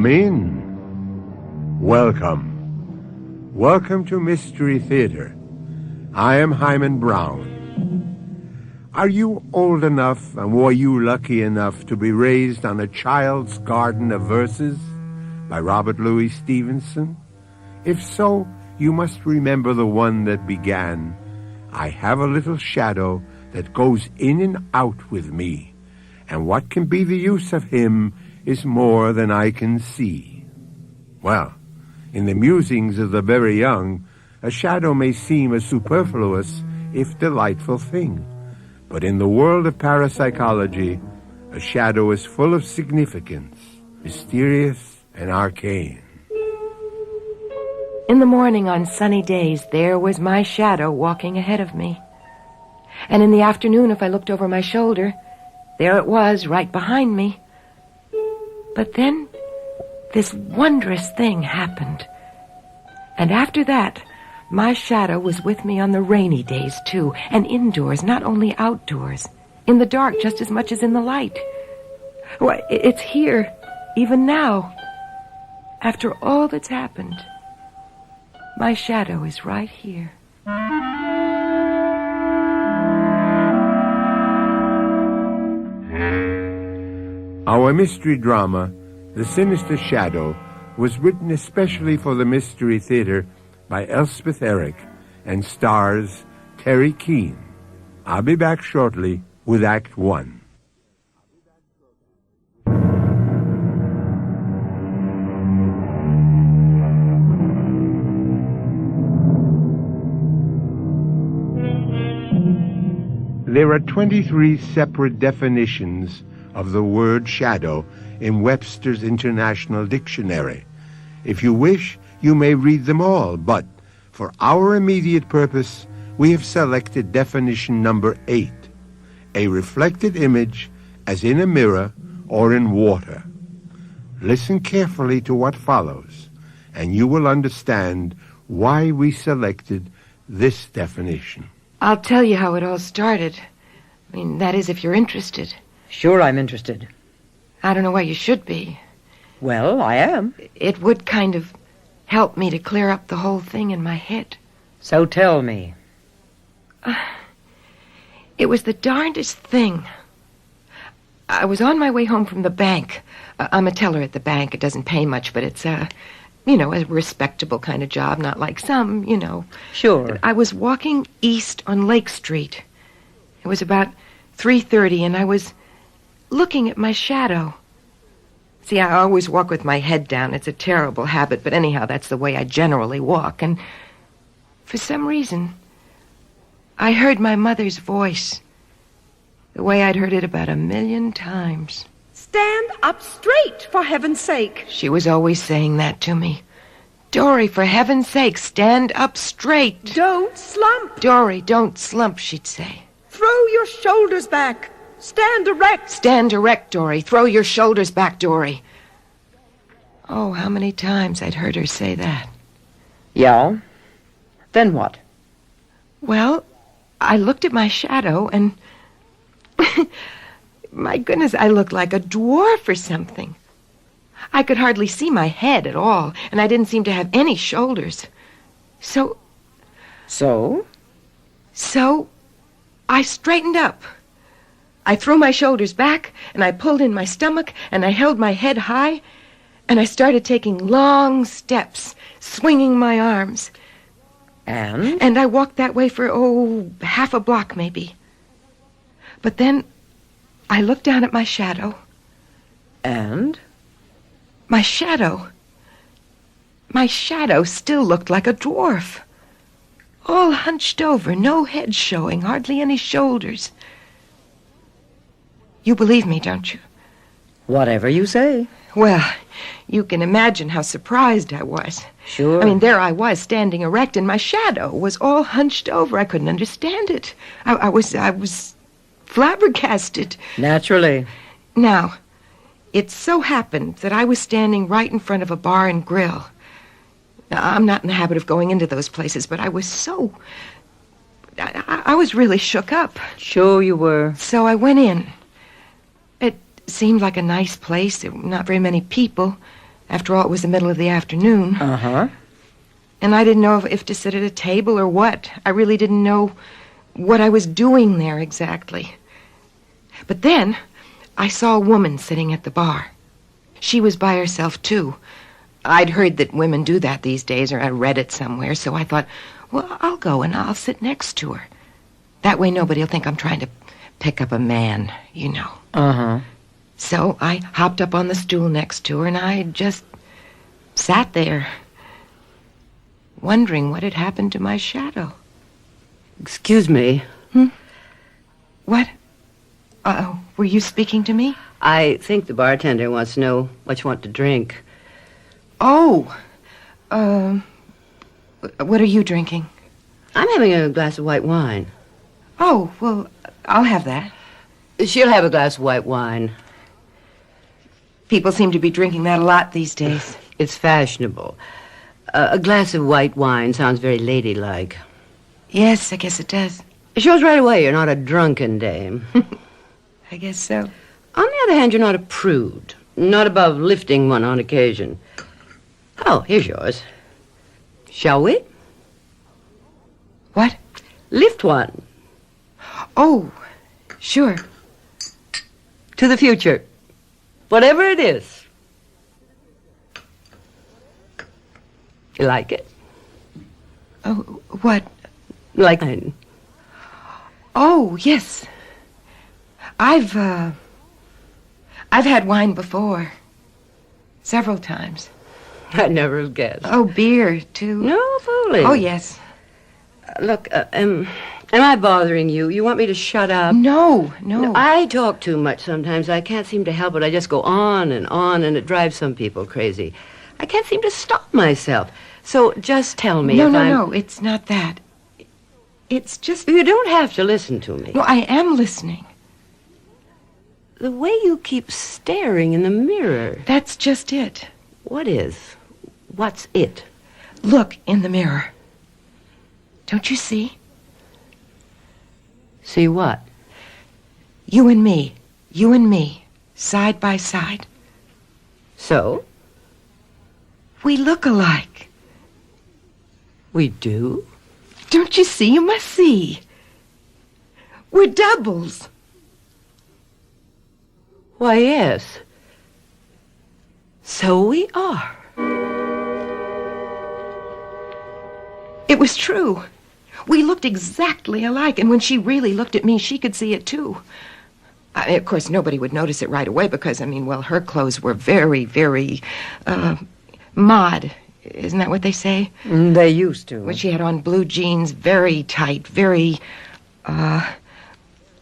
Come in. Welcome. Welcome to Mystery Theater. I am Hyman Brown. Are you old enough, and were you lucky enough to be raised on A Child's Garden of Verses by Robert Louis Stevenson? If so, you must remember the one that began, I have a little shadow that goes in and out with me, and what can be the use of him is more than I can see. Well, in the musings of the very young, a shadow may seem a superfluous, if delightful thing. But in the world of parapsychology, a shadow is full of significance, mysterious and arcane. In the morning on sunny days, there was my shadow walking ahead of me. And in the afternoon, if I looked over my shoulder, there it was, right behind me. But then, this wondrous thing happened. And after that, my shadow was with me on the rainy days, too, and indoors, not only outdoors, in the dark just as much as in the light. Why, it's here, even now. After all that's happened, my shadow is right here. Our mystery drama, The Sinister Shadow, was written especially for the Mystery Theater by Elspeth Eric and stars Terry Keane. I'll be back shortly with Act One. There are 23 separate definitions of the word shadow in Webster's International Dictionary. If you wish, you may read them all, but for our immediate purpose, we have selected definition number 8, a reflected image as in a mirror or in water. Listen carefully to what follows, and you will understand why we selected this definition. I'll tell you how it all started. I mean, that is, if you're interested. Sure, I'm interested. I don't know why you should be. Well, I am. It would kind of help me to clear up the whole thing in my head. So tell me. It was the darndest thing. I was on my way home from the bank. I'm a teller at the bank. It doesn't pay much, but it's, a respectable kind of job, not like some, Sure. I was walking east on Lake Street. It was about 3:30, and I was looking at my shadow. See, I always walk with my head down. It's a terrible habit, but anyhow, that's the way I generally walk. And for some reason, I heard my mother's voice, the way I'd heard it about 1,000,000 times. Stand up straight, for heaven's sake. She was always saying that to me. Dory, for heaven's sake, stand up straight. Don't slump. Dory, don't slump, she'd say. Throw your shoulders back. Stand erect. Stand erect, Dory. Throw your shoulders back, Dory. Oh, how many times I'd heard her say that. Yeah? Then what? Well, I looked at my shadow and... my goodness, I looked like a dwarf or something. I could hardly see my head at all, and I didn't seem to have any shoulders. So, I straightened up. I threw my shoulders back, and I pulled in my stomach, and I held my head high, and I started taking long steps, swinging my arms. And? And I walked that way for, half a block maybe. But then I looked down at my shadow. And? My shadow still looked like a dwarf. All hunched over, no head showing, hardly any shoulders. You believe me, don't you? Whatever you say. Well, you can imagine how surprised I was. Sure. I mean, there I was, standing erect, and my shadow was all hunched over. I couldn't understand it. I was flabbergasted. Naturally. Now, it so happened that I was standing right in front of a bar and grill. Now, I'm not in the habit of going into those places, but I was so... I was really shook up. Sure you were. So I went in. It seemed like a nice place. There were not very many people. After all, it was the middle of the afternoon. Uh-huh. And I didn't know if to sit at a table or what. I really didn't know what I was doing there exactly. But then I saw a woman sitting at the bar. She was by herself, too. I'd heard that women do that these days, or I read it somewhere, so I thought, well, I'll go and I'll sit next to her. That way nobody will think I'm trying to pick up a man, you know. Uh-huh. So I hopped up on the stool next to her, and I just sat there, wondering what had happened to my shadow. Excuse me. What? Were you speaking to me? I think the bartender wants to know what you want to drink. Oh, what are you drinking? I'm having a glass of white wine. Oh, well, I'll have that. She'll have a glass of white wine. People seem to be drinking that a lot these days. It's fashionable. A glass of white wine sounds very ladylike. Yes, I guess it does. It shows right away you're not a drunken dame. I guess so. On the other hand, you're not a prude. Not above lifting one on occasion. Oh, here's yours. Shall we? What? Lift one. Oh, sure. To the future. Whatever it is. You like it? Oh, what? Like mine. Oh, yes. I've had wine before. Several times. I'd never have guessed. Oh, beer, too. No fooling. Oh, yes. Look, am I bothering you? You want me to shut up? No. I talk too much sometimes. I can't seem to help it. I just go on, and it drives some people crazy. I can't seem to stop myself. So just tell me if I'm... No, it's not that. It's just... You don't have to listen to me. No, I am listening. The way you keep staring in the mirror. That's just it. What is? What's it? Look in the mirror. Don't you see? See what? You and me, side by side. So? We look alike. We do? Don't you see? You must see. We're doubles. Why, yes. So we are. It was true. We looked exactly alike, and when she really looked at me, she could see it, too. Of course, nobody would notice it right away because, her clothes were very, very, mod. Isn't that what they say? They used to. Well, she had on blue jeans, very tight, very,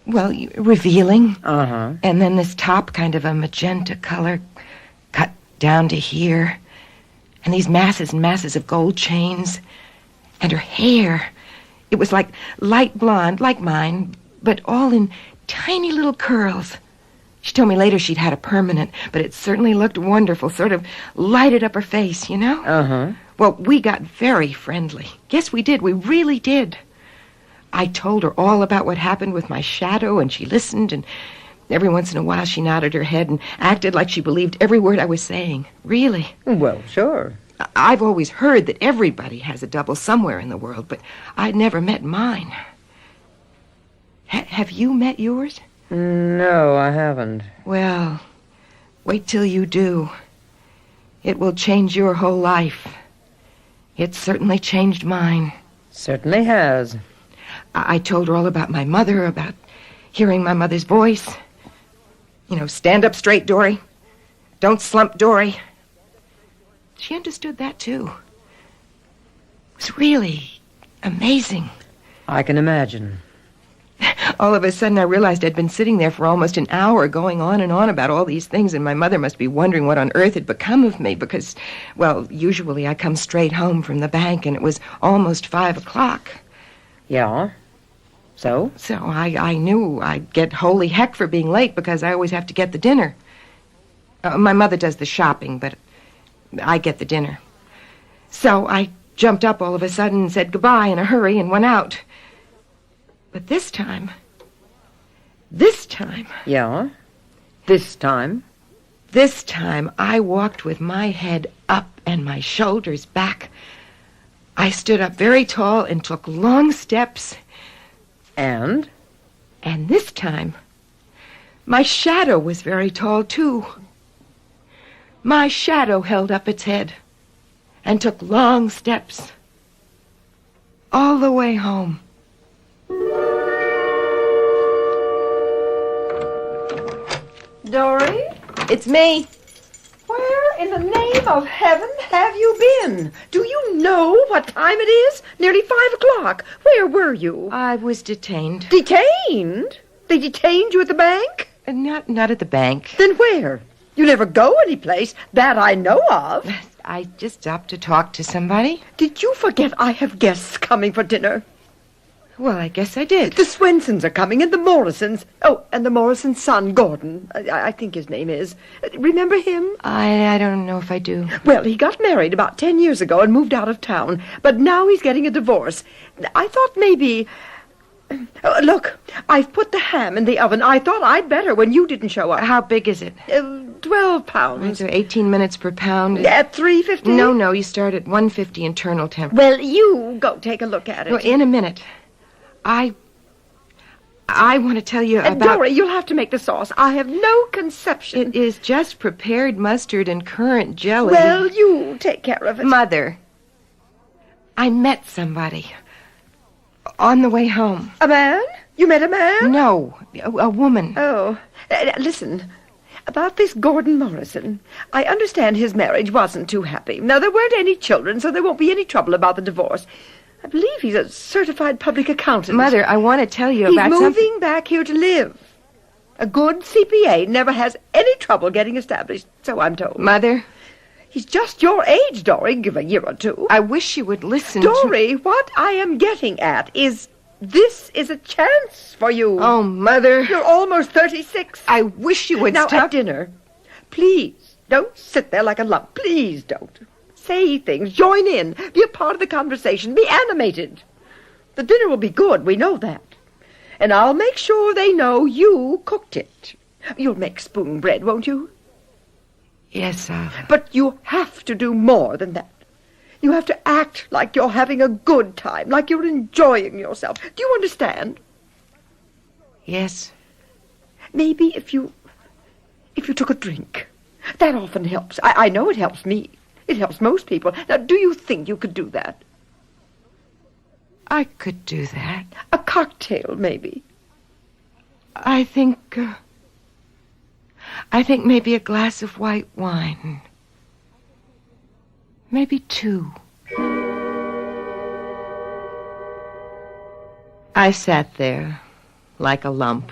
revealing. Uh-huh. And then this top, kind of a magenta color, cut down to here. And these masses and masses of gold chains. And her hair, it was like light blonde, like mine, but all in tiny little curls. She told me later she'd had a permanent, but it certainly looked wonderful, sort of lighted up her face, you know? Uh-huh. Well, we got very friendly. Yes, we did. We really did. I told her all about what happened with my shadow, and she listened, and every once in a while she nodded her head and acted like she believed every word I was saying. Really. Well, sure. I've always heard that everybody has a double somewhere in the world, but I'd never met mine. Have you met yours? No, I haven't. Well, wait till you do. It will change your whole life. It certainly changed mine. Certainly has. I told her all about my mother, about hearing my mother's voice. You know, stand up straight, Dory. Don't slump, Dory. She understood that, too. It was really amazing. I can imagine. All of a sudden, I realized I'd been sitting there for almost an hour going on and on about all these things, and my mother must be wondering what on earth had become of me because, well, usually I come straight home from the bank, and it was almost 5 o'clock. Yeah? So? So I knew I'd get holy heck for being late because I always have to get the dinner. My mother does the shopping, but I get the dinner. So I jumped up all of a sudden and said goodbye in a hurry and went out. But this time... Yeah? This time? This time I walked with my head up and my shoulders back. I stood up very tall and took long steps. And? And this time, my shadow was very tall, too. My shadow held up its head and took long steps all the way home. Dory? It's me. Where in the name of heaven have you been? Do you know what time it is? Nearly 5 o'clock. Where were you? I was detained. Detained? They detained you at the bank? Not at the bank. Then where? You never go anyplace that I know of. I just stopped to talk to somebody. Did you forget I have guests coming for dinner? Well, I guess I did. The Swensons are coming, and the Morrisons. Oh, and the Morrisons' son, Gordon. I think his name is. Remember him? I don't know if I do. Well, he got married about 10 years ago and moved out of town. But now he's getting a divorce. I thought maybe... look, I've put the ham in the oven. I thought I'd better when you didn't show up. How big is it? 12 pounds. So 18 minutes per pound. At 350? No, you start at 150 internal temperature. Well, you go take a look at it. Well, in a minute. I want to tell you about... Dory, you'll have to make the sauce. I have no conception. It is just prepared mustard and currant jelly. Well, you take care of it. Mother, I met somebody on the way home. A man? You met a man? No, a woman. Oh, listen. About this Gordon Morrison, I understand his marriage wasn't too happy. Now, there weren't any children, so there won't be any trouble about the divorce. I believe he's a certified public accountant. Mother, I want to tell you about He's moving back here to live. A good CPA never has any trouble getting established, so I'm told. Mother? He's just your age, Dory. Give a year or two. I wish you would listen Dory, what I am getting at is this is a chance for you. Oh, Mother. You're almost 36. I wish you would now, stop. At dinner, please, don't sit there like a lump. Please don't. Say things, join in, be a part of the conversation, be animated. The dinner will be good, we know that. And I'll make sure they know you cooked it. You'll make spoon bread, won't you? Yes, But you have to do more than that. You have to act like you're having a good time, like you're enjoying yourself. Do you understand? Yes. Maybe if you took a drink. That often helps. I know it helps me. It helps most people. Now, do you think you could do that? I could do that. A cocktail, maybe. I think maybe a glass of white wine. Maybe 2. I sat there like a lump.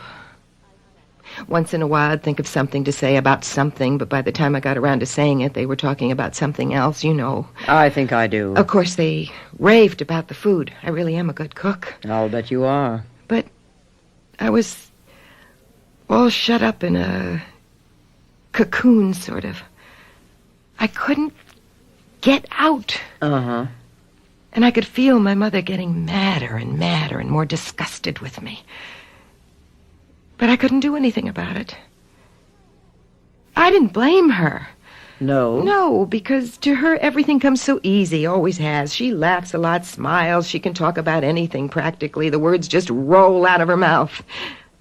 Once in a while, I'd think of something to say about something, but by the time I got around to saying it, they were talking about something else, you know. I think I do. Of course, they raved about the food. I really am a good cook. I'll bet you are. But I was all shut up in a cocoon, sort of. I couldn't get out. Uh-huh. And I could feel my mother getting madder and madder and more disgusted with me. But I couldn't do anything about it. I didn't blame her. No? No, because to her everything comes so easy, always has. She laughs a lot, smiles, she can talk about anything practically. The words just roll out of her mouth.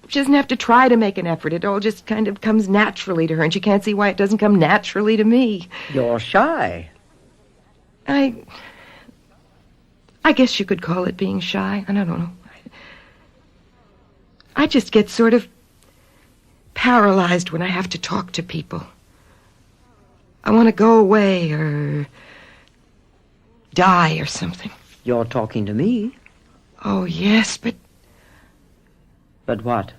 She doesn't have to try to make an effort. It all just kind of comes naturally to her, and she can't see why it doesn't come naturally to me. You're shy. I guess you could call it being shy. I don't know. I just get sort of paralyzed when I have to talk to people. I want to go away or die or something. You're talking to me. Oh, yes, but... But what?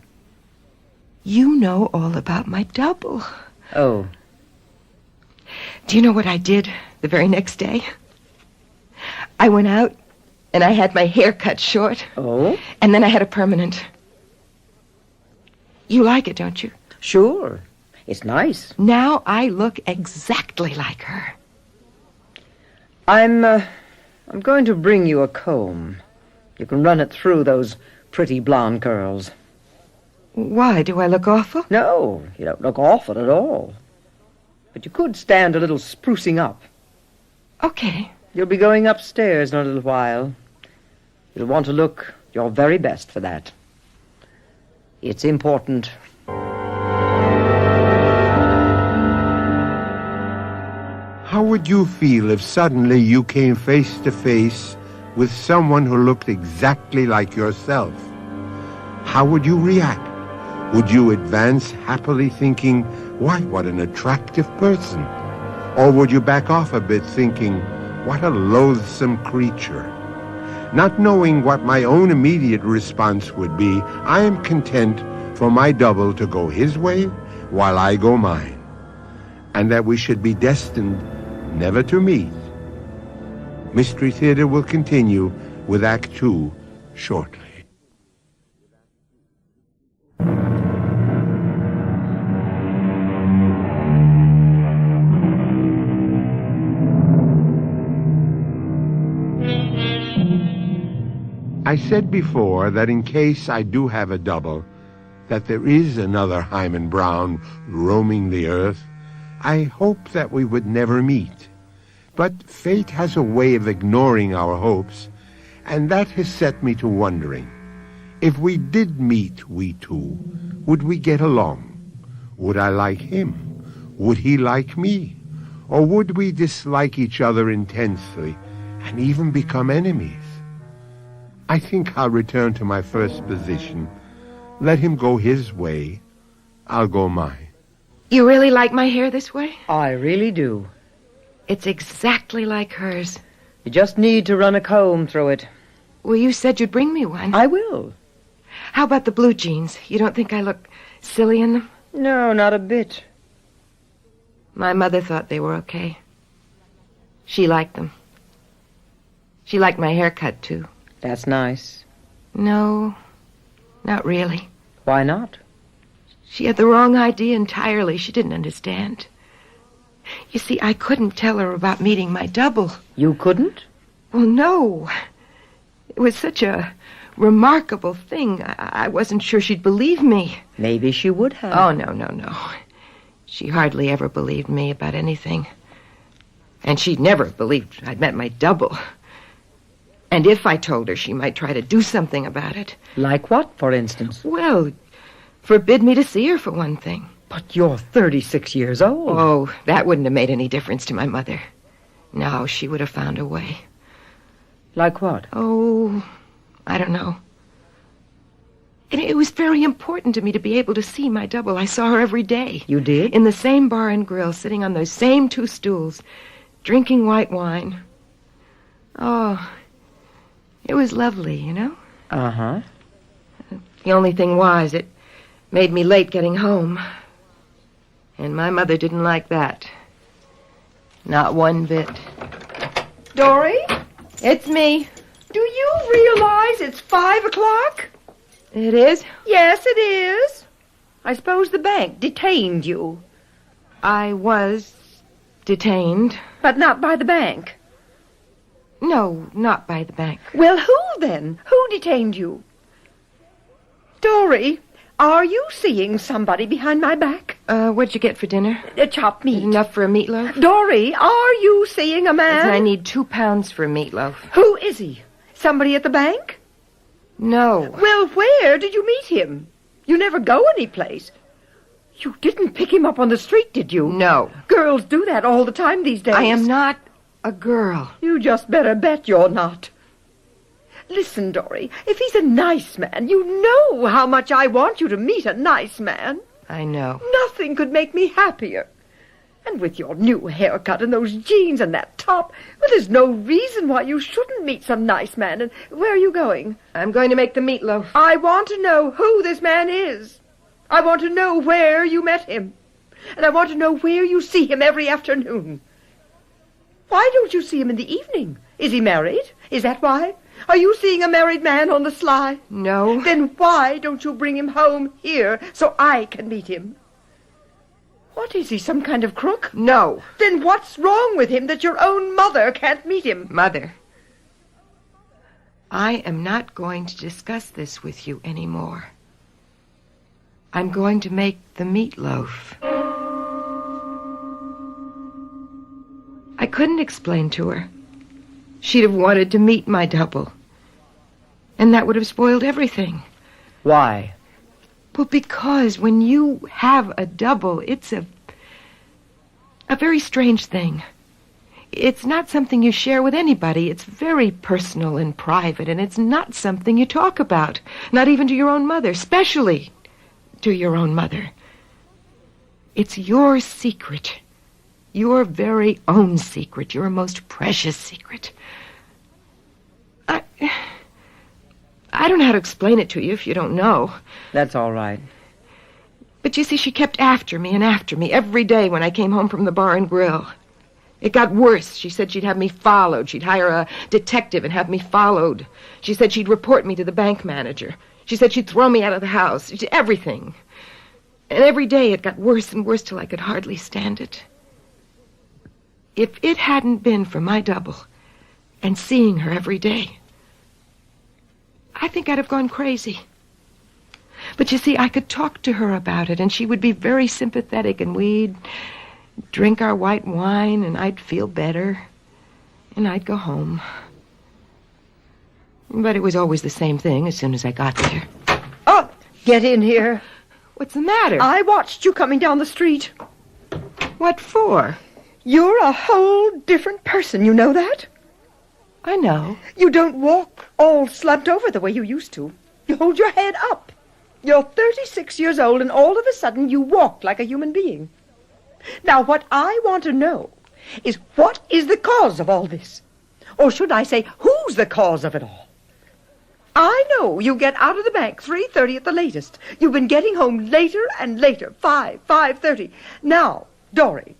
You know all about my double. Oh. Do you know what I did the very next day? I went out and I had my hair cut short. Oh? And then I had a permanent. You like it, don't you? Sure. It's nice. Now I look exactly like her. I'm going to bring you a comb. You can run it through those pretty blonde curls. Why? Do I look awful? No, you don't look awful at all. But you could stand a little sprucing up. Okay. You'll be going upstairs in a little while. You'll want to look your very best for that. It's important. How would you feel if suddenly you came face to face with someone who looked exactly like yourself? How would you react? Would you advance happily thinking, why, what an attractive person? Or would you back off a bit thinking, what a loathsome creature? Not knowing what my own immediate response would be, I am content for my double to go his way while I go mine, and that we should be destined never to meet. Mystery Theater will continue with Act 2 shortly. I said before that in case I do have a double, that there is another Hyman Brown roaming the earth, I hope that we would never meet. But fate has a way of ignoring our hopes, and that has set me to wondering, if we did meet, we two, would we get along? Would I like him? Would he like me? Or would we dislike each other intensely and even become enemies? I think I'll return to my first position. Let him go his way. I'll go mine. You really like my hair this way? I really do. It's exactly like hers. You just need to run a comb through it. Well, you said you'd bring me one. I will. How about the blue jeans? You don't think I look silly in them? No, not a bit. My mother thought they were okay. She liked them. She liked my haircut, too. That's nice. No, not really. Why not? She had the wrong idea entirely. She didn't understand. You see, I couldn't tell her about meeting my double. You couldn't? Well, no. It was such a remarkable thing. I wasn't sure she'd believe me. Maybe she would have. Oh, no. She hardly ever believed me about anything. And she'd never believed I'd met my double. And if I told her, she might try to do something about it. Like what, for instance? Well, forbid me to see her, for one thing. But you're 36 years old. Oh, that wouldn't have made any difference to my mother. No, she would have found a way. Like what? Oh, I don't know. It was very important to me to be able to see my double. I saw her every day. You did? In the same bar and grill, sitting on those same 2 stools, drinking white wine. Oh, it was lovely, you know? Uh-huh. The only thing was, it made me late getting home. And my mother didn't like that. Not one bit. Dory? It's me. Do you realize it's 5 o'clock? It is? Yes, it is. I suppose the bank detained you. I was detained. But not by the bank. No, not by the bank. Well, who then? Who detained you? Dory, are you seeing somebody behind my back? What'd you get for dinner? Chopped meat. Enough for a meatloaf? Dory, are you seeing a man? I need 2 pounds for a meatloaf. Who is he? Somebody at the bank? No. Well, where did you meet him? You never go anyplace. You didn't pick him up on the street, did you? No. Girls do that all the time these days. I am not a girl. You just better bet you're not. Listen, Dory, if he's a nice man, you know how much I want you to meet a nice man. I know. Nothing could make me happier. And with your new haircut and those jeans and that top, well, there's no reason why you shouldn't meet some nice man. And where are you going? I'm going to make the meatloaf. I want to know who this man is. I want to know where you met him. And I want to know where you see him every afternoon. Why don't you see him in the evening? Is he married? Is that why? Are you seeing a married man on the sly? No. Then why don't you bring him home here so I can meet him? What, is he some kind of crook? No. Then what's wrong with him that your own mother can't meet him? Mother, I am not going to discuss this with you anymore. I'm going to make the meatloaf. couldn't explain to her. She'd have wanted to meet my double. And that would have spoiled everything. Why? Well, because when you have a double, it's a very strange thing. It's not something you share with anybody. It's very personal and private, and it's not something you talk about. Not even to your own mother, especially to your own mother. It's your secret. Your very own secret. Your most precious secret. I don't know how to explain it to you if you don't know. That's all right. But you see, she kept after me and after me every day when I came home from the bar and grill. It got worse. She said she'd have me followed. She'd hire a detective and have me followed. She said she'd report me to the bank manager. She said she'd throw me out of the house. Everything. And every day it got worse and worse till I could hardly stand it. If it hadn't been for my double and seeing her every day, I think I'd have gone crazy. But you see, I could talk to her about it, and she would be very sympathetic, and we'd drink our white wine, and I'd feel better, and I'd go home. But it was always the same thing as soon as I got there. Oh, get in here. What's the matter? I watched you coming down the street. What for? You're a whole different person, you know that? I know. You don't walk all slumped over the way you used to. You hold your head up. You're 36 years old, and all of a sudden you walk like a human being. Now, what I want to know is what is the cause of all this? Or should I say, who's the cause of it all? I know you get out of the bank 3:30 at the latest. You've been getting home later and later, 5:30. Now, Dory,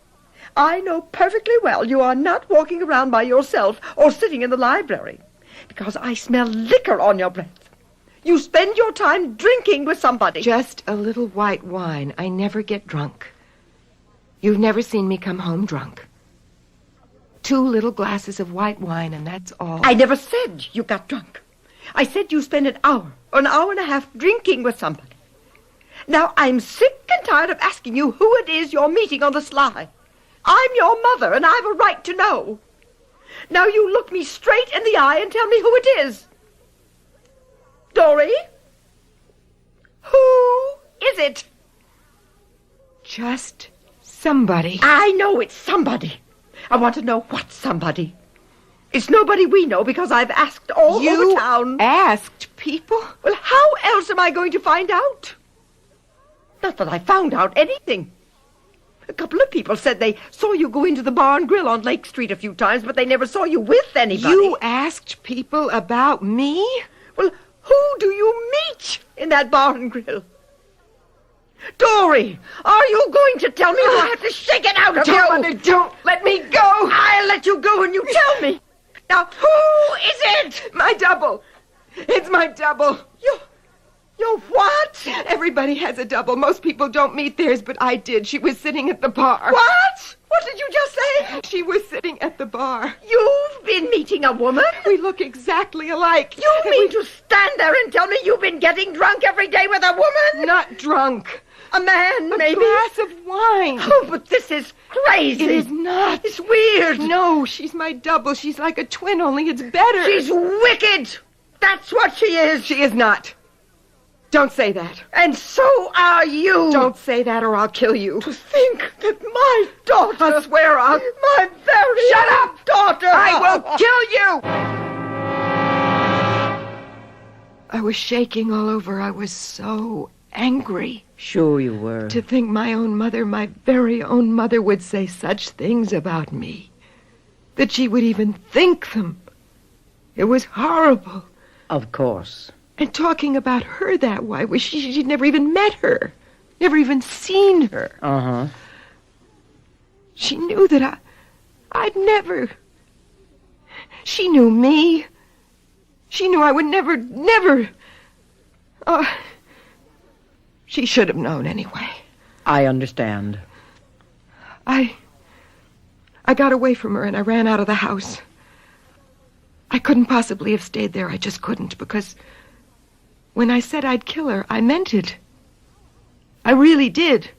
I know perfectly well you are not walking around by yourself or sitting in the library, because I smell liquor on your breath. You spend your time drinking with somebody. Just a little white wine. I never get drunk. You've never seen me come home drunk. 2 little glasses of white wine, and that's all. I never said you got drunk. I said you spend an hour or an hour and a half drinking with somebody. Now, I'm sick and tired of asking you who it is you're meeting on the sly. I'm your mother, and I've a right to know. Now you look me straight in the eye and tell me who it is. Dory? Who is it? Just somebody. I know it's somebody. I want to know what somebody. It's nobody we know because I've asked all over town. You asked people? Well, how else am I going to find out? Not that I found out anything. A couple of people said they saw you go into the bar and grill on Lake Street a few times, but they never saw you with anybody. You asked people about me? Well, who do you meet in that bar and grill? Dory, are you going to tell me or I have to shake it out of you? Mother, don't let me go. I'll let you go when you tell me. Now, who is it? My double. It's my double. You're what? Everybody has a double. Most people don't meet theirs, but I did. She was sitting at the bar. What? What did you just say? She was sitting at the bar. You've been meeting a woman? We look exactly alike. You mean to stand there and tell me you've been getting drunk every day with a woman? Not drunk. A man, maybe? A glass of wine. Oh, but this is crazy. It is not. It's weird. No, she's my double. She's like a twin, only it's better. She's wicked. That's what she is. She is not. Don't say that. And so are you. Don't say that or I'll kill you. To think that my daughter... I swear I'll... My very... Shut up, daughter! I will kill you! I was shaking all over. I was so angry. Sure you were. To think my own mother, my very own mother, would say such things about me. That she would even think them. It was horrible. Of course. And talking about her that way, she'd never even met her. Never even seen her. Uh-huh. She knew that I'd never... She knew me. She knew I would never... She should have known anyway. I understand. I got away from her and I ran out of the house. I couldn't possibly have stayed there. I just couldn't, because when I said I'd kill her, I meant it. I really did.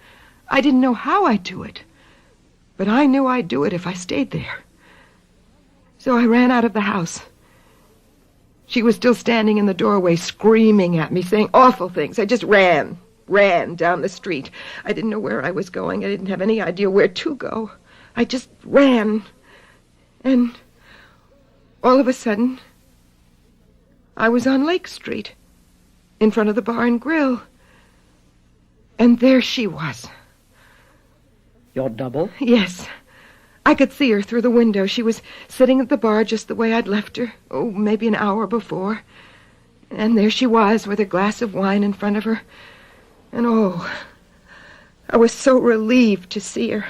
I didn't know how I'd do it. But I knew I'd do it if I stayed there. So I ran out of the house. She was still standing in the doorway, screaming at me, saying awful things. I just ran down the street. I didn't know where I was going. I didn't have any idea where to go. I just ran. And all of a sudden, I was on Lake Street, in front of the bar and grill. And there she was. Your double? Yes. I could see her through the window. She was sitting at the bar just the way I'd left her, maybe an hour before. And there she was with a glass of wine in front of her. And I was so relieved to see her.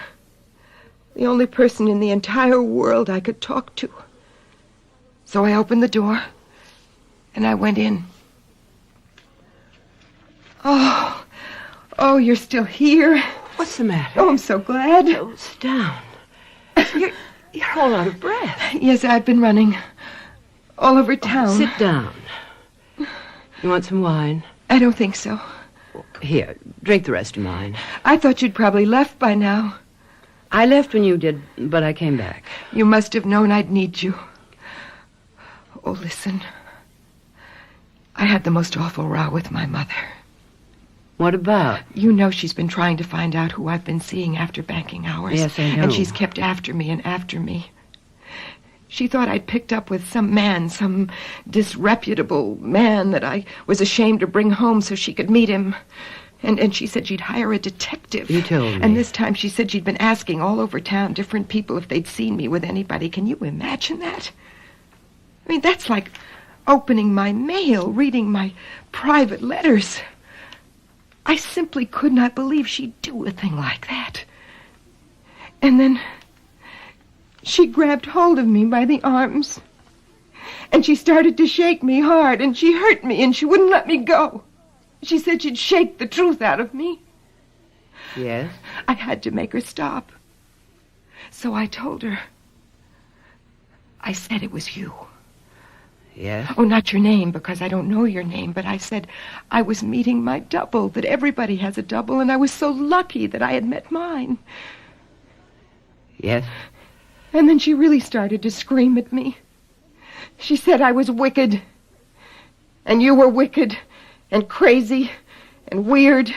The only person in the entire world I could talk to. So I opened the door, and I went in. Oh, you're still here. What's the matter? Oh, I'm so glad. Oh, sit down. You're all out of breath. Yes, I've been running all over town. Sit down. You want some wine? I don't think so. Here, drink the rest of mine. I thought you'd probably left by now. I left when you did, but I came back. You must have known I'd need you. Oh, listen. I had the most awful row with my mother. What about? You know she's been trying to find out who I've been seeing after banking hours. Yes, I know. And she's kept after me and after me. She thought I'd picked up with some man, some disreputable man that I was ashamed to bring home so she could meet him. And she said she'd hire a detective. You told me. And this time she said she'd been asking all over town different people if they'd seen me with anybody. Can you imagine that? I mean, that's like opening my mail, reading my private letters. I simply could not believe she'd do a thing like that. And then she grabbed hold of me by the arms. And she started to shake me hard, and she hurt me, and she wouldn't let me go. She said she'd shake the truth out of me. Yes? I had to make her stop. So I told her. I said it was you. Yes? Oh, not your name, because I don't know your name, but I said I was meeting my double, that everybody has a double, and I was so lucky that I had met mine. Yes? And then she really started to scream at me. She said I was wicked, and you were wicked, and crazy, and weird.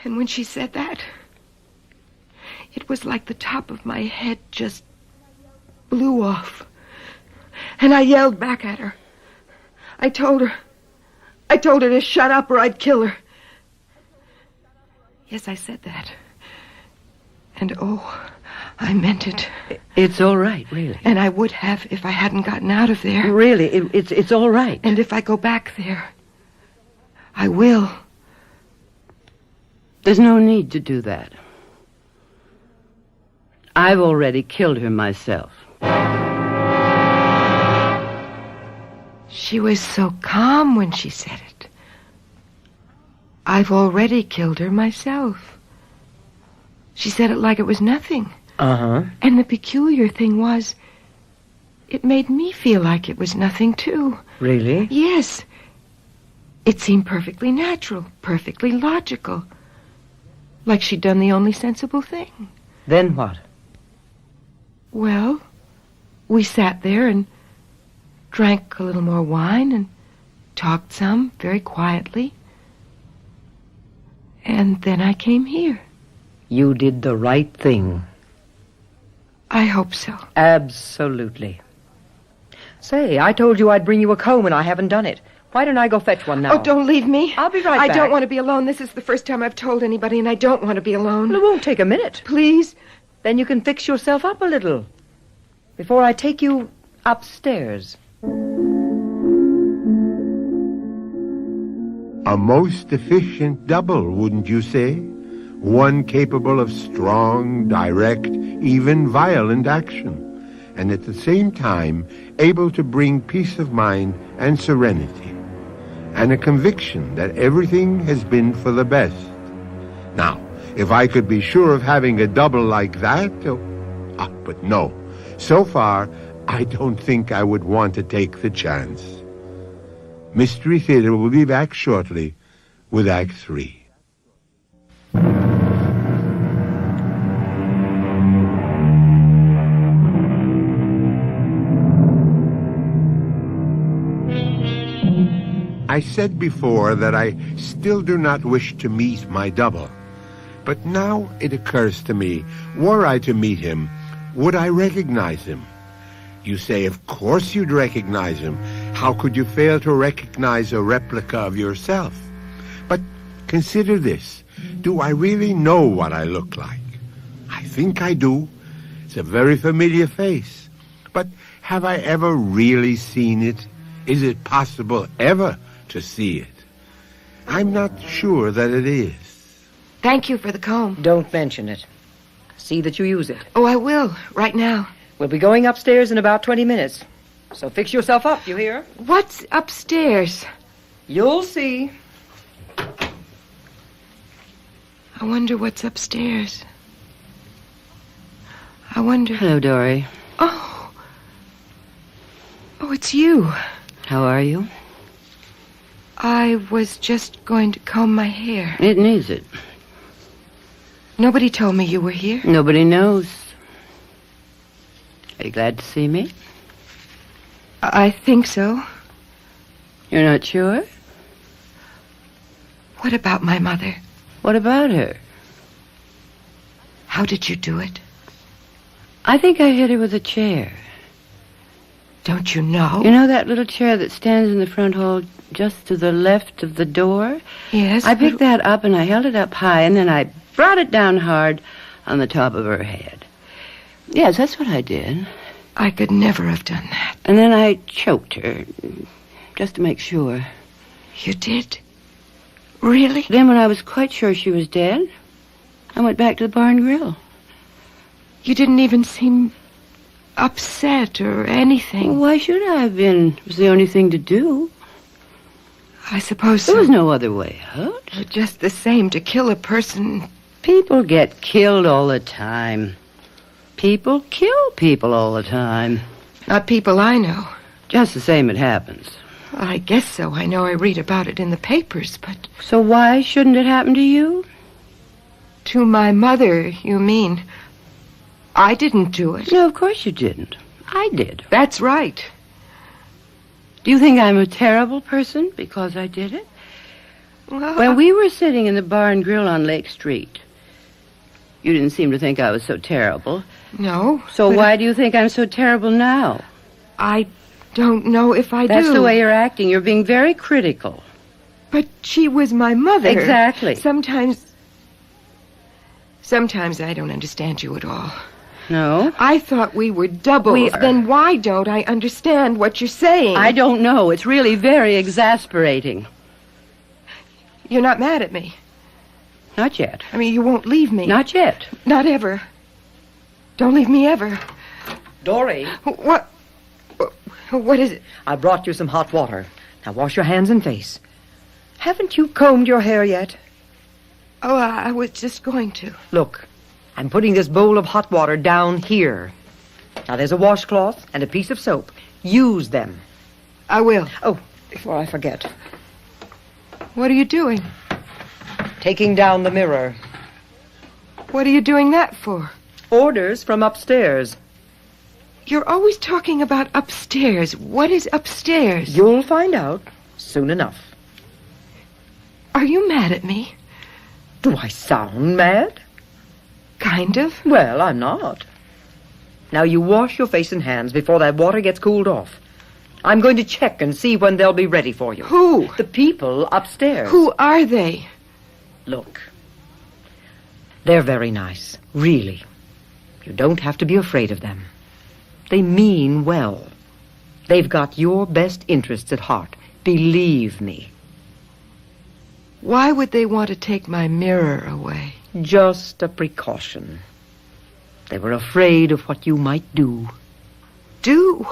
And when she said that, it was like the top of my head just blew off. And I yelled back at her. I told her to shut up or I'd kill her. Yes, I said that. And I meant it. It's all right, really. And I would have if I hadn't gotten out of there. Really, it's all right. And if I go back there, I will. There's no need to do that. I've already killed her myself. She was so calm when she said it. I've already killed her myself. She said it like it was nothing. Uh-huh. And the peculiar thing was, it made me feel like it was nothing, too. Really? Yes. It seemed perfectly natural, perfectly logical. Like she'd done the only sensible thing. Then what? Well, we sat there and drank a little more wine and talked some, very quietly. And then I came here. You did the right thing. I hope so. Absolutely. Say, I told you I'd bring you a comb, and I haven't done it. Why don't I go fetch one now? Oh, don't leave me. I'll be right I back. don't want to be alone. This is the first time I've told anybody, and I don't want to be alone. Well, it won't take a minute. Please? Then you can fix yourself up a little before I take you upstairs. A most efficient double, wouldn't you say? One capable of strong, direct, even violent action, and at the same time able to bring peace of mind and serenity, and a conviction that everything has been for the best. Now, if I could be sure of having a double like that, but no. So far, I don't think I would want to take the chance. Mystery Theater will be back shortly with Act 3. I said before that I still do not wish to meet my double. But now it occurs to me, were I to meet him, would I recognize him? You say, of course you'd recognize him. How could you fail to recognize a replica of yourself? But consider this. Do I really know what I look like? I think I do. It's a very familiar face. But have I ever really seen it? Is it possible ever to see it? I'm not sure that it is. Thank you for the comb. Don't mention it. See that you use it. Oh, I will, right now. We'll be going upstairs in about 20 minutes. So fix yourself up, you hear? What's upstairs? You'll see. I wonder what's upstairs. I wonder... Hello, Dory. Oh, it's you. How are you? I was just going to comb my hair. It needs it. Nobody told me you were here. Nobody knows. Are you glad to see me? I think so. You're not sure? What about my mother? What about her? How did you do it? I think I hit her with a chair. Don't you know? You know that little chair that stands in the front hall just to the left of the door? Yes. I picked that up and I held it up high and then I brought it down hard on the top of her head. Yes, that's what I did. I could never have done that. And then I choked her, just to make sure. You did? Really? Then when I was quite sure she was dead, I went back to the bar and grill. You didn't even seem upset or anything. Well, why should I have been? It was the only thing to do. I suppose so. There was no other way out. But just the same, to kill a person... People get killed all the time. People kill people all the time. Not people I know. Just the same it happens. Well, I guess so. I know I read about it in the papers, but... So why shouldn't it happen to you? To my mother, you mean? I didn't do it. No, of course you didn't. I did. That's right. Do you think I'm a terrible person because I did it? Well, When we were sitting in the bar and grill on Lake Street, you didn't seem to think I was so terrible. No. So but why do you think I'm so terrible now? I don't know if I do. That's the way you're acting. You're being very critical. But she was my mother. Exactly. Sometimes I don't understand you at all. No? I thought we were doubles. We are. Then why don't I understand what you're saying? I don't know. It's really very exasperating. You're not mad at me. Not yet. I mean, you won't leave me. Not yet. Not ever. Don't leave me ever. Dory, What? What is it? I brought you some hot water. Now wash your hands and face. Haven't you combed your hair yet? Oh, I was just going to. Look, I'm putting this bowl of hot water down here. Now there's a washcloth and a piece of soap. Use them. I will. Oh, before I forget. What are you doing? Taking down the mirror. What are you doing that for? Orders from upstairs. You're always talking about upstairs. What is upstairs? You'll find out soon enough. Are you mad at me? Do I sound mad? Kind of. Well, I'm not. Now you wash your face and hands before that water gets cooled off. I'm going to check and see when they'll be ready for you. Who? The people upstairs. Who are they? Look. They're very nice, really. You don't have to be afraid of them. They mean well. They've got your best interests at heart. Believe me. Why would they want to take my mirror away? Just a precaution. They were afraid of what you might do. Do?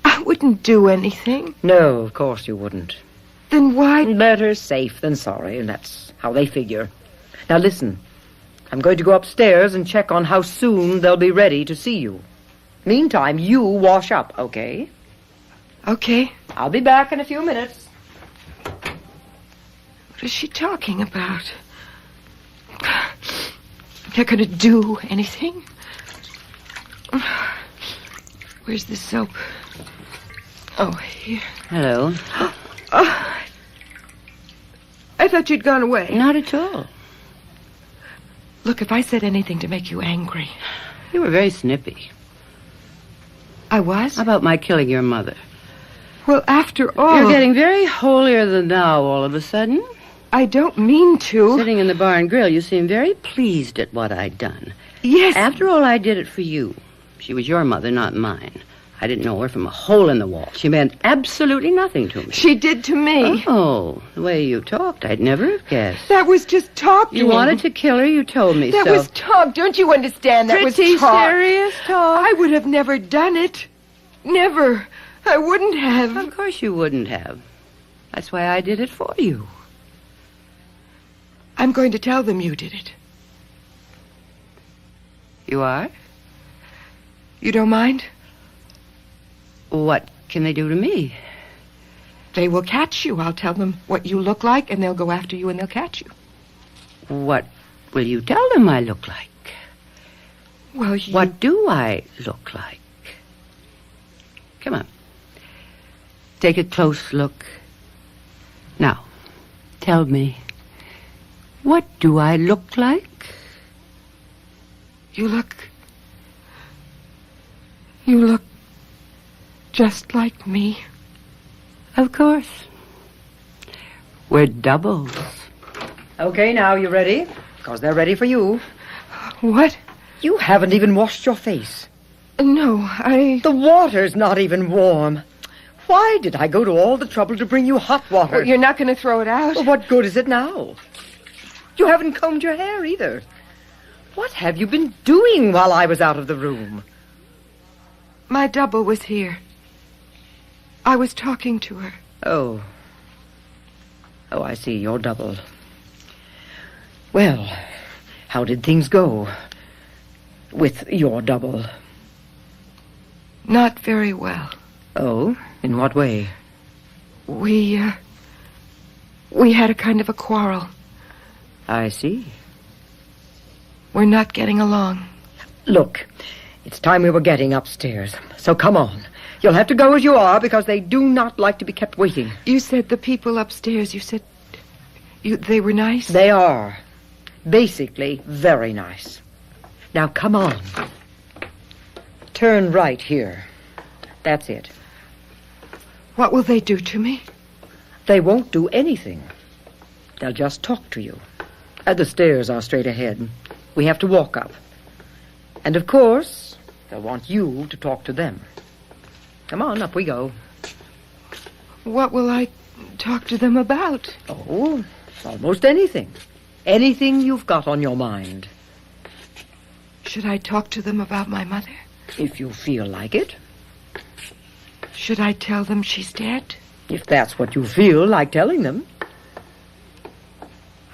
I wouldn't do anything. No, of course you wouldn't. Then why... Better safe than sorry, and that's how they figure. Now listen, I'm going to go upstairs and check on how soon they'll be ready to see you. Meantime, you wash up, okay? Okay. I'll be back in a few minutes. What is she talking about? They're going to do anything? Where's the soap? Oh, here. Hello. I thought you'd gone away. Not at all. Look, if I said anything to make you angry... You were very snippy. I was? How about my killing your mother? Well, after all... You're getting very holier than thou all of a sudden. I don't mean to. Sitting in the bar and grill, you seem very pleased at what I'd done. Yes. After all, I did it for you. She was your mother, not mine. I didn't know her from a hole in the wall. She meant absolutely nothing to me. She did to me. Oh, the way you talked, I'd never have guessed. That was just talking. You wanted to kill her, you told me That so. was talk. Don't you understand? That was Pretty talk. serious talk. I would have never done it. Never. I wouldn't have. Of course you wouldn't have. That's why I did it for you. I'm going to tell them you did it. You are? You don't mind? What can they do to me? They will catch you. I'll tell them what you look like, and they'll go after you, and they'll catch you. What will you tell them I look like? Well, What do I look like? Come on. Take a close look. Now, tell me, what do I look like? You look just like me. Of course. We're doubles. Okay, now, you ready? Because they're ready for you. What? You haven't even washed your face. No, The water's not even warm. Why did I go to all the trouble to bring you hot water? Well, you're not going to throw it out? Well, what good is it now? You haven't combed your hair either. What have you been doing while I was out of the room? My double was here. I was talking to her. Oh. Oh, I see, your double. Well, how did things go with your double? Not very well. Oh, in what way? We had a kind of a quarrel. I see. We're not getting along. Look, it's time we were getting upstairs. So come on. You'll have to go as you are because they do not like to be kept waiting. You said the people upstairs, they were nice? They are. Basically, very nice. Now, come on. Turn right here. That's it. What will they do to me? They won't do anything. They'll just talk to you. The stairs are straight ahead. We have to walk up. And, of course, they'll want you to talk to them. Come on, up we go. What will I talk to them about? Oh, almost anything. Anything you've got on your mind. Should I talk to them about my mother? If you feel like it. Should I tell them she's dead? If that's what you feel like telling them.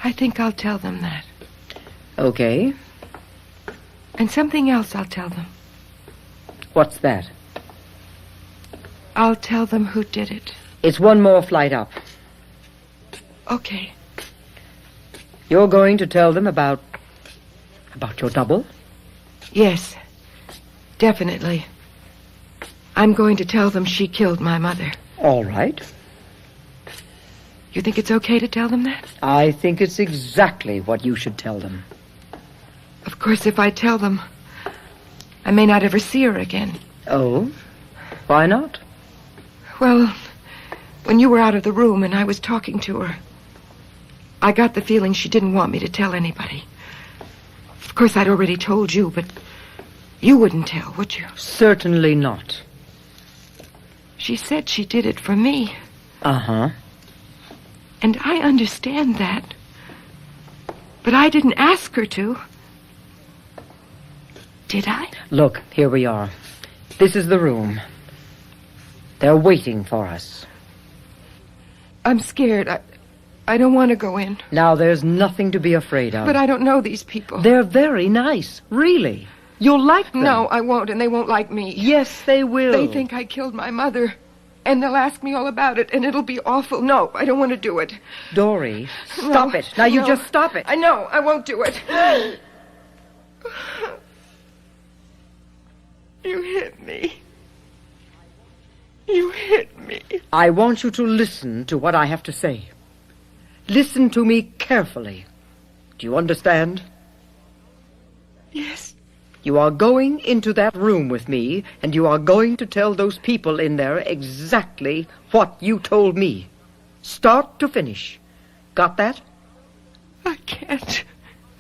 I think I'll tell them that. Okay. And something else I'll tell them. What's that? I'll tell them who did it. It's one more flight up. Okay. You're going to tell them about your double? Yes. Definitely. I'm going to tell them she killed my mother. All right. You think it's okay to tell them that? I think it's exactly what you should tell them. Of course, if I tell them, I may not ever see her again. Oh? Why not? Well, when you were out of the room and I was talking to her, I got the feeling she didn't want me to tell anybody. Of course, I'd already told you, but you wouldn't tell, would you? Certainly not. She said she did it for me. Uh-huh. And I understand that. But I didn't ask her to. Did I? Look, here we are. This is the room. They're waiting for us. I'm scared. I don't want to go in. Now, there's nothing to be afraid of. But I don't know these people. They're very nice, really. You'll like them. No, I won't, and they won't like me. Yes, they will. They think I killed my mother, and they'll ask me all about it, and it'll be awful. No, I don't want to do it. Dory, stop it. Now, you just stop it. I know. I won't do it. You hit me. You hit me. I want you to listen to what I have to say. Listen to me carefully. Do you understand? Yes. You are going into that room with me, and you are going to tell those people in there exactly what you told me. Start to finish. Got that? I can't.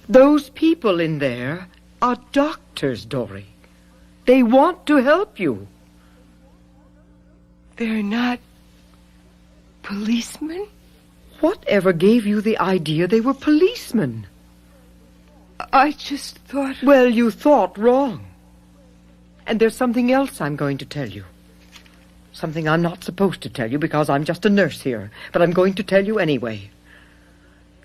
Those people in there are doctors, Dory. They want to help you. They're not policemen? Whatever gave you the idea they were policemen? I just thought... Well, you thought wrong. And there's something else I'm going to tell you. Something I'm not supposed to tell you because I'm just a nurse here. But I'm going to tell you anyway.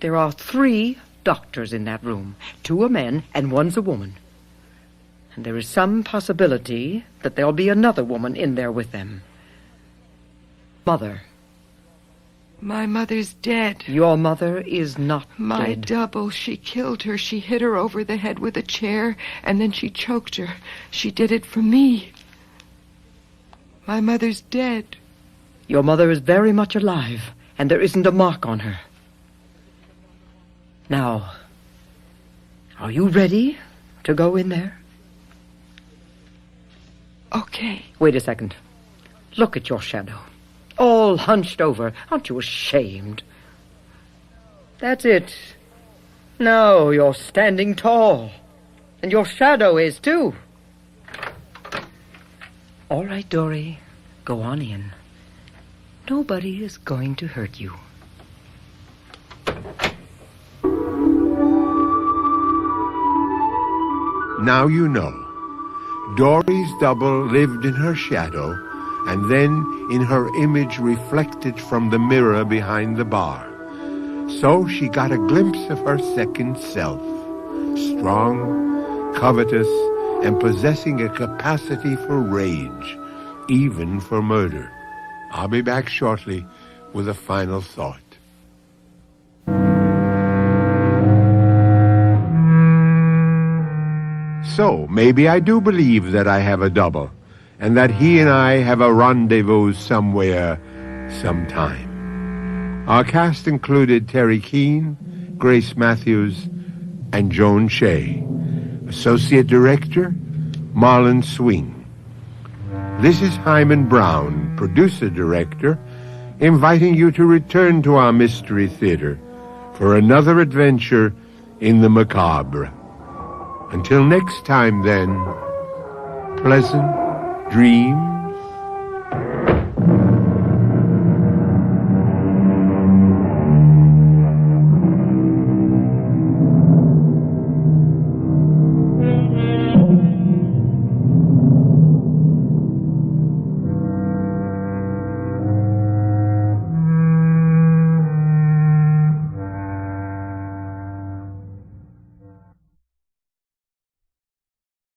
There are 3 doctors in that room. 2 are men and 1's a woman. And there is some possibility that there'll be another woman in there with them. Mother. My mother's dead. Your mother is not My dead. double, she killed her. She hit her over the head with a chair, and then she choked her. She did it for me. My mother's dead. Your mother is very much alive, and there isn't a mark on her. Now, are you ready to go in there? Okay. Wait a second. Look at your shadow. All hunched over. Aren't you ashamed? That's it. No, you're standing tall. And your shadow is, too. All right, Dory. Go on in. Nobody is going to hurt you. Now you know. Dory's double lived in her shadow, and then in her image reflected from the mirror behind the bar. So she got a glimpse of her second self, strong, covetous, and possessing a capacity for rage, even for murder. I'll be back shortly with a final thought. So, maybe I do believe that I have a double, and that he and I have a rendezvous somewhere, sometime. Our cast included Terry Keane, Grace Matthews, and Joan Shea. Associate Director, Marlon Swing. This is Hyman Brown, Producer Director, inviting you to return to our Mystery Theater for another adventure in the macabre. Until next time, then, pleasant dreams.